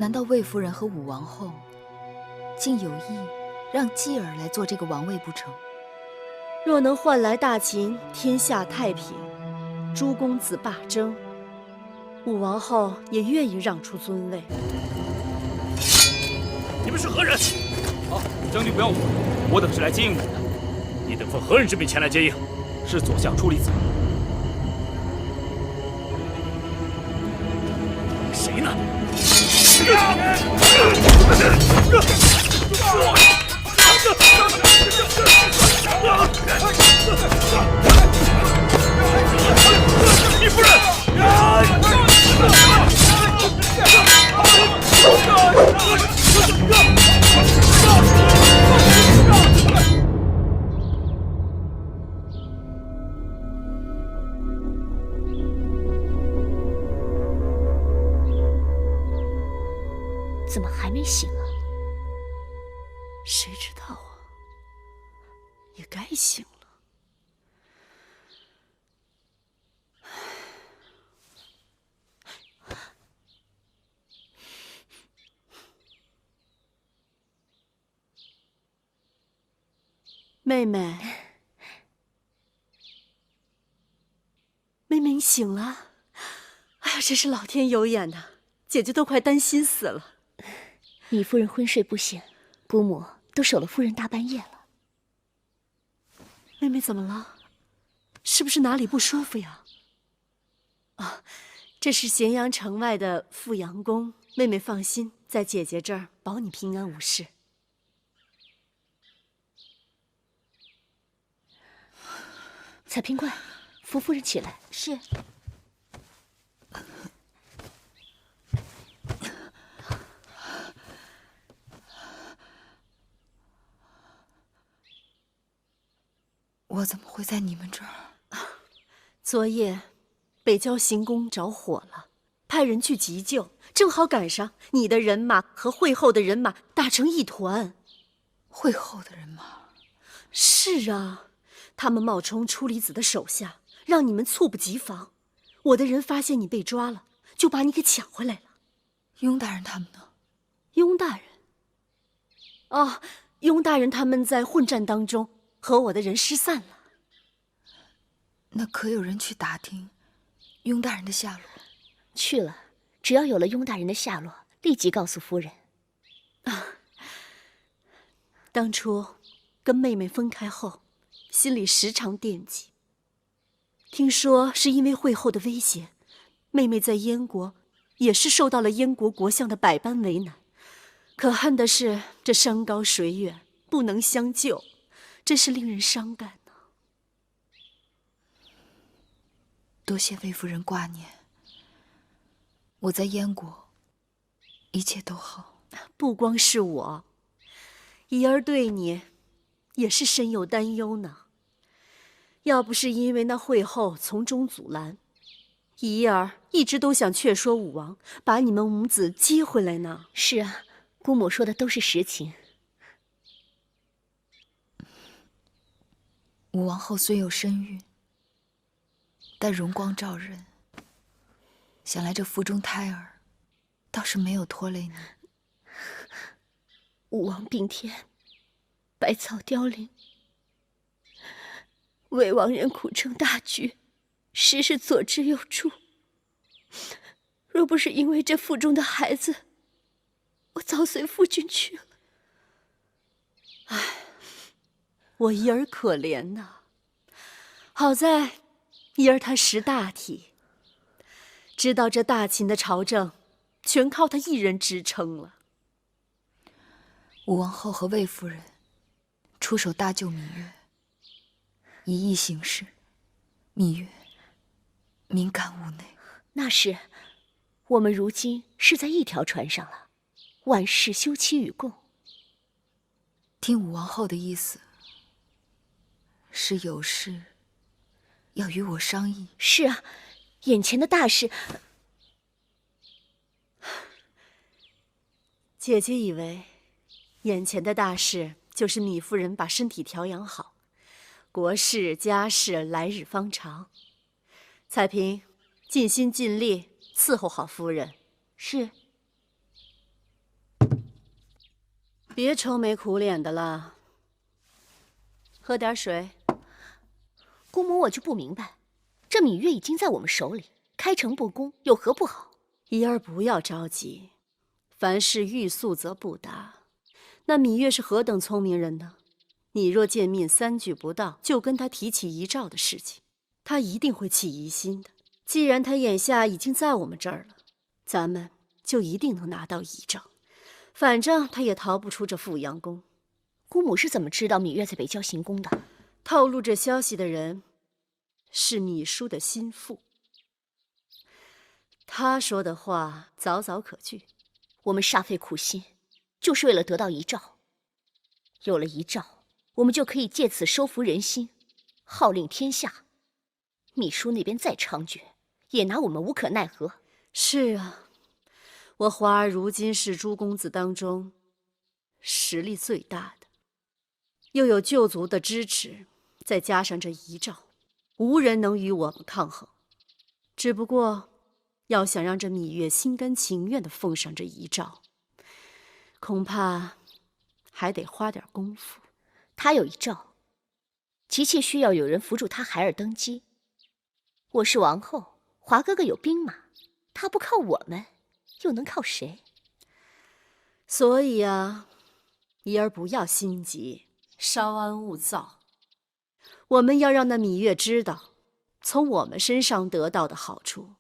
难道魏夫人和武王后竟有意让继儿来做这个王位不成？若能换来大秦天下太平，诸公子罢征，武王后也愿意让出尊位。你们是何人？啊，将军不要误会，我等是来接应你的。你等奉何人之命前来接应？是左相出离子。谁呢？李夫人！怎么还没醒啊？谁知道啊？也该醒了。妹妹，妹妹，你醒了！哎呀，真是老天有眼呐！姐姐都快担心死了。糜夫人昏睡不醒，姑母都守了夫人大半夜了。妹妹怎么了？是不是哪里不舒服呀？啊，这是咸阳城外的富阳宫，妹妹放心，在姐姐这儿保你平安无事。彩萍，快扶夫人起来。是。我怎么会在你们这儿？昨夜，北郊行宫着火了，派人去急救，正好赶上你的人马和会后的人马打成一团。会后的人马？是啊，他们冒充出离子的手下，让你们猝不及防。我的人发现你被抓了，就把你给抢回来了。雍大人他们呢？雍大人？哦，雍大人他们在混战当中和我的人失散了。那可有人去打听雍大人的下落？去了，只要有了雍大人的下落，立即告诉夫人。啊，当初跟妹妹分开后，心里时常惦记。听说是因为会后的威胁，妹妹在燕国也是受到了燕国国相的百般为难。可恨的是这山高水远，不能相救，真是令人伤感。多谢魏夫人挂念，我在燕国一切都好。不光是我，怡儿对你也是深有担忧呢。要不是因为那会后从中阻拦，怡儿一直都想劝说武王把你们母子接回来呢。是啊，姑母说的都是实情。武王后虽有身孕，但容光照人，想来这腹中胎儿倒是没有拖累你。武王并天，百草凋零，魏王人苦撑大局，时时左支右助。若不是因为这腹中的孩子，我早随夫君去了。唉，我怡儿可怜呐，好在怡儿她识大体，知道这大秦的朝政全靠她一人支撑了。武王后和魏夫人出手搭救芈月，一意行事，芈月敏感无内。那是，我们如今是在一条船上了，万事休戚与共。听武王后的意思，是有事要与我商议。是啊，眼前的大事，姐姐以为眼前的大事就是芈夫人把身体调养好，国事家事来日方长。彩萍尽心尽力伺候好夫人。是。别愁眉苦脸的了，喝点水。姑母，我就不明白，这芈月已经在我们手里，开诚布公有何不好？怡儿不要着急，凡事欲速则不达。那芈月是何等聪明人呢？你若见面3句不到就跟他提起遗诏的事情，他一定会起疑心的。既然他眼下已经在我们这儿了，咱们就一定能拿到遗诏，反正他也逃不出这富阳宫。姑母是怎么知道芈月在北郊行宫的？透露这消息的人是芈姝的心腹，他说的话早早可据。我们煞费苦心，就是为了得到遗诏。有了遗诏，我们就可以借此收服人心，号令天下。芈姝那边再猖獗，也拿我们无可奈何。是啊，我华儿如今是诸公子当中实力最大的，又有旧族的支持，再加上这遗诏，无人能与我们抗衡。只不过，要想让这芈月心甘情愿地奉上这遗诏，恐怕还得花点功夫。他有遗诏，急切需要有人扶助他孩儿登基。我是王后，华哥哥有兵马，他不靠我们，又能靠谁？所以啊，怡儿不要心急，稍安勿躁。我们要让那芈月知道，从我们身上得到的好处，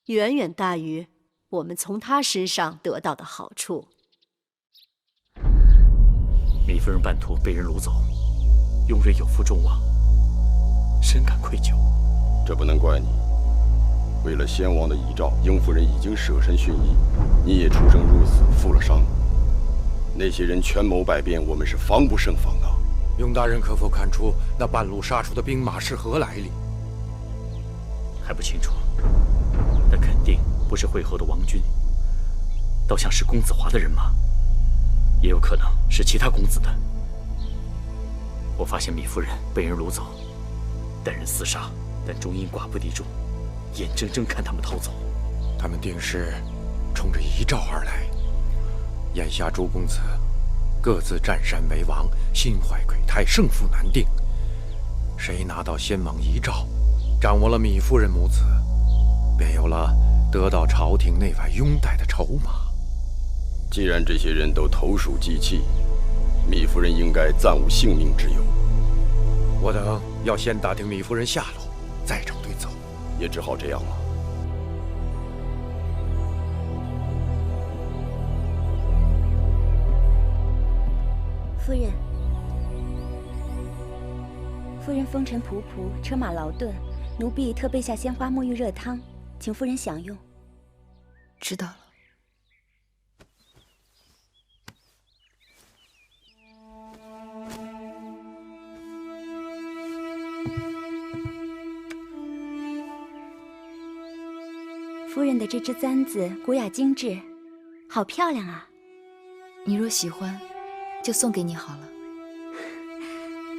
远远大于我们从他身上得到的好处。糜夫人半途被人掳走，雍瑞有负众望，深感愧疚。这不能怪你。为了先王的遗诏，英夫人已经舍身殉义，你也出生入死，负了伤。那些人权谋百变，我们是防不胜防啊！雍大人可否看出那半路杀出的兵马是何来历？还不清楚，但肯定不是会后的王军，倒像是公子华的人马，也有可能是其他公子的。我发现糜夫人被人掳走，带人厮杀，但终因寡不敌众，眼睁睁看他们逃走。他们定是冲着遗诏而来。眼下诸公子各自占山为王，心怀鬼胎，胜负难定。谁拿到先王遗诏，掌握了糜夫人母子，便有了得到朝廷内外拥戴的筹码。既然这些人都投鼠忌器，糜夫人应该暂无性命之忧。我等要先打听糜夫人下落，再成对策。也只好这样了。夫人，夫人风尘仆仆，车马劳顿，奴婢特备下鲜花沐浴热汤，请夫人享用。知道了。夫人的这只簪子古雅精致，好漂亮啊！你若喜欢，就送给你好了。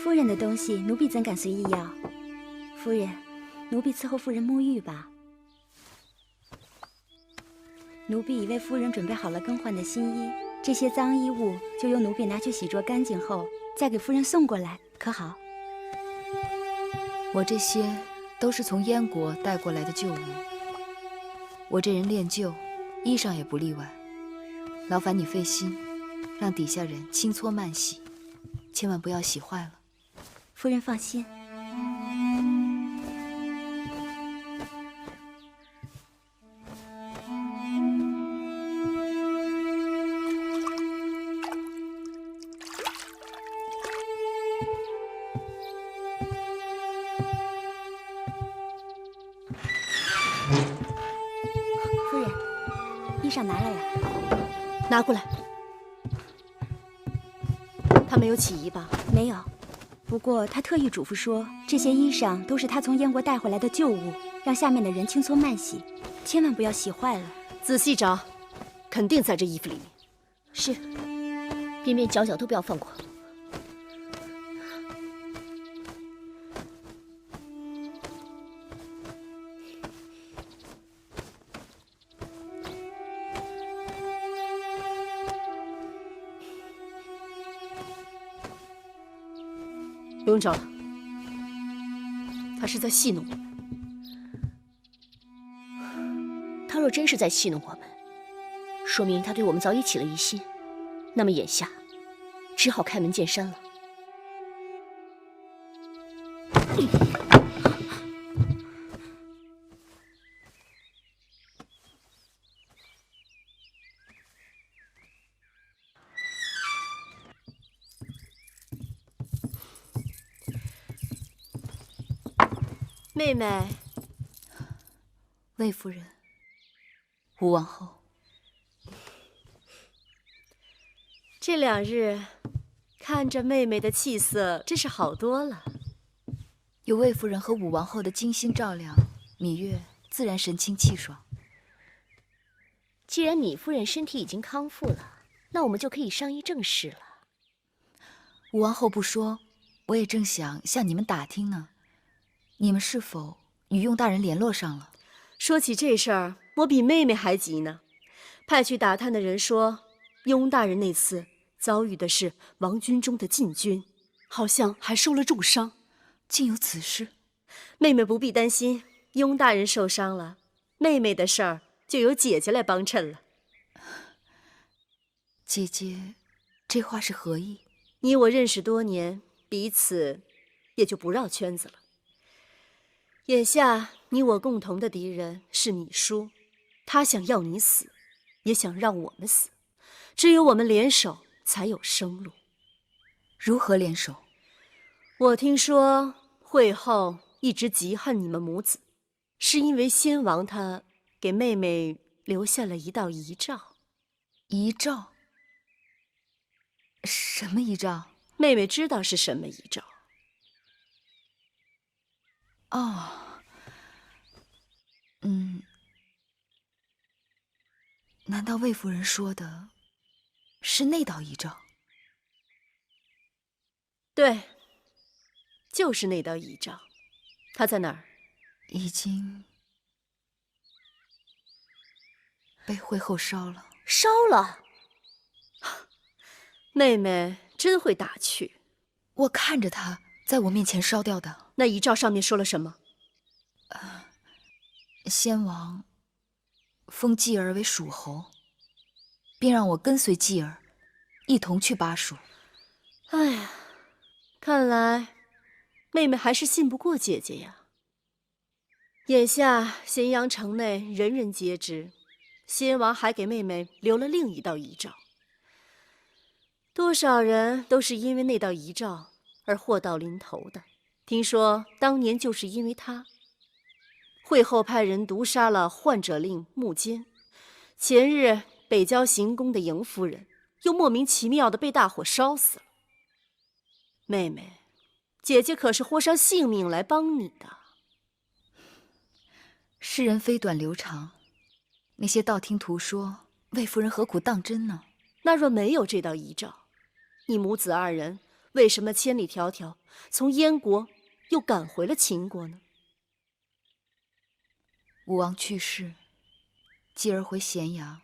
夫人的东西，奴婢怎敢随意要？夫人，奴婢伺候夫人沐浴吧。奴婢已为夫人准备好了更换的新衣，这些脏衣物就由奴婢拿去洗濯干净后，再给夫人送过来，可好？我这些都是从燕国带过来的旧物。我这人恋旧，衣裳也不例外。劳烦你费心，让底下人轻搓慢洗，千万不要洗坏了。夫人放心。夫人，衣裳拿来了。拿过来。他没有起疑吧？没有，不过他特意嘱咐说，这些衣裳都是他从燕国带回来的旧物，让下面的人轻搓慢洗，千万不要洗坏了。仔细找，肯定在这衣服里面。是，边边角角都不要放过。不用找了，他是在戏弄我们。他若真是在戏弄我们，说明他对我们早已起了疑心。那么眼下，只好开门见山了。妹妹，魏夫人，吴王后，这2日看着妹妹的气色真是好多了。有魏夫人和武王后的精心照料，芈月自然神清气爽。既然芈夫人身体已经康复了，那我们就可以商议正事了。武王后不说，我也正想向你们打听呢。你们是否与雍大人联络上了？说起这事儿，我比妹妹还急呢。派去打探的人说，雍大人那次遭遇的是王军中的禁军，好像还受了重伤。竟有此事？妹妹不必担心，雍大人受伤了，妹妹的事儿就由姐姐来帮衬了。姐姐，这话是何意？你我认识多年，彼此也就不绕圈子了。眼下你我共同的敌人是芈姝，他想要你死，也想让我们死，只有我们联手才有生路。如何联手？我听说会后一直嫉恨你们母子，是因为先王他给妹妹留下了一道遗诏。遗诏？什么遗诏？妹妹知道是什么遗诏。哦，难道魏夫人说的是那道遗诏？对，就是那道遗诏。它在哪儿？已经被会后烧了。烧了？妹妹真会打趣。我看着她在我面前烧掉的。那遗诏上面说了什么？先王封继儿为蜀侯，并让我跟随继儿一同去巴蜀。哎呀，看来妹妹还是信不过姐姐呀。眼下咸阳城内人人皆知，先王还给妹妹留了另一道遗诏。多少人都是因为那道遗诏而祸到临头的。听说当年就是因为他，会后派人毒杀了患者令穆坚，前日北郊行宫的邢夫人又莫名其妙的被大火烧死了。妹妹，姐姐可是豁上性命来帮你的。世人非短流长，那些道听途说，魏夫人何苦当真呢？那若没有这道遗诏，你母子2人为什么千里迢迢从燕国又赶回了秦国呢？武王去世，继儿回咸阳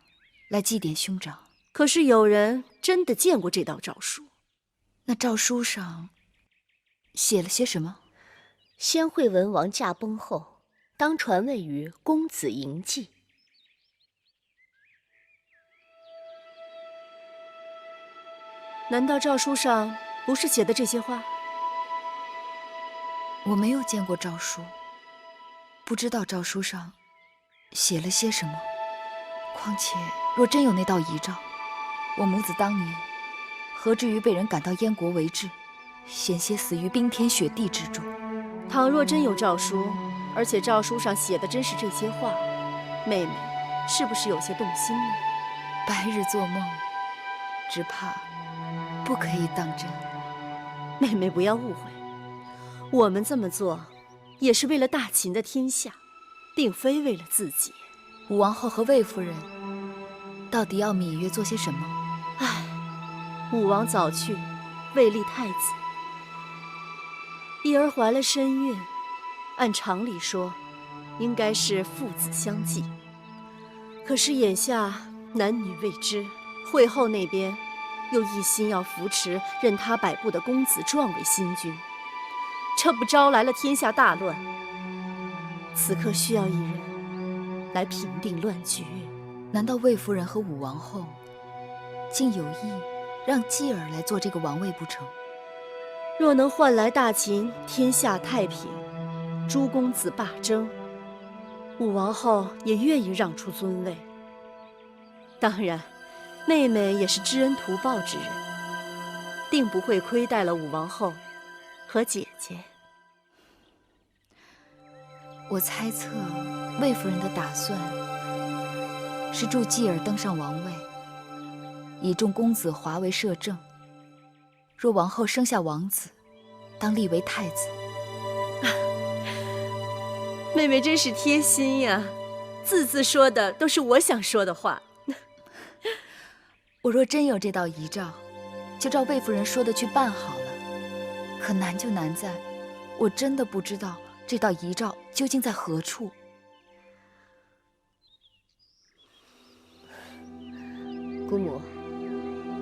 来祭奠兄长。可是有人真的见过这道诏书。那诏书上写了些什么？先惠文王驾崩后，当传位于公子嬴稷。难道诏书上不是写的这些话？我没有见过诏书，不知道诏书上写了些什么。况且，若真有那道遗诏，我母子当年何至于被人赶到燕国为质，险些死于冰天雪地之中？倘若真有诏书，而且诏书上写的真是这些话，妹妹是不是有些动心呢？白日做梦，只怕不可以当真。妹妹不要误会，我们这么做也是为了大秦的天下，并非为了自己。武王后和魏夫人到底要芈月做些什么？唉，武王早去，未立太子，一儿怀了身孕，按常理说应该是父子相继，可是眼下男女未知，会后那边又一心要扶持任他摆布的公子壮为新君，这不招来了天下大乱。此刻需要一人来平定乱局。难道魏夫人和武王后竟有意让继儿来做这个王位不成？若能换来大秦天下太平，诸公子罢征，武王后也愿意让出尊位。当然，妹妹也是知恩图报之人，定不会亏待了武王后和姐姐。我猜测魏夫人的打算是助继儿登上王位，以众公子华为摄政。若王后生下王子，当立为太子。妹妹真是贴心呀，字字说的都是我想说的话。我若真有这道遗诏，就照魏夫人说的去办好了。可难就难在，我真的不知道这道遗诏究竟在何处。姑母，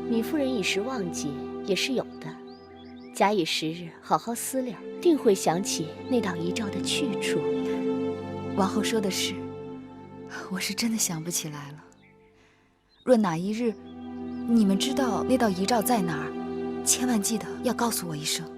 糜夫人一时忘记也是有的，假以时日好好思量，定会想起那道遗诏的去处。王后说的是，我是真的想不起来了。若哪一日你们知道那道遗诏在哪儿，千万记得要告诉我一声。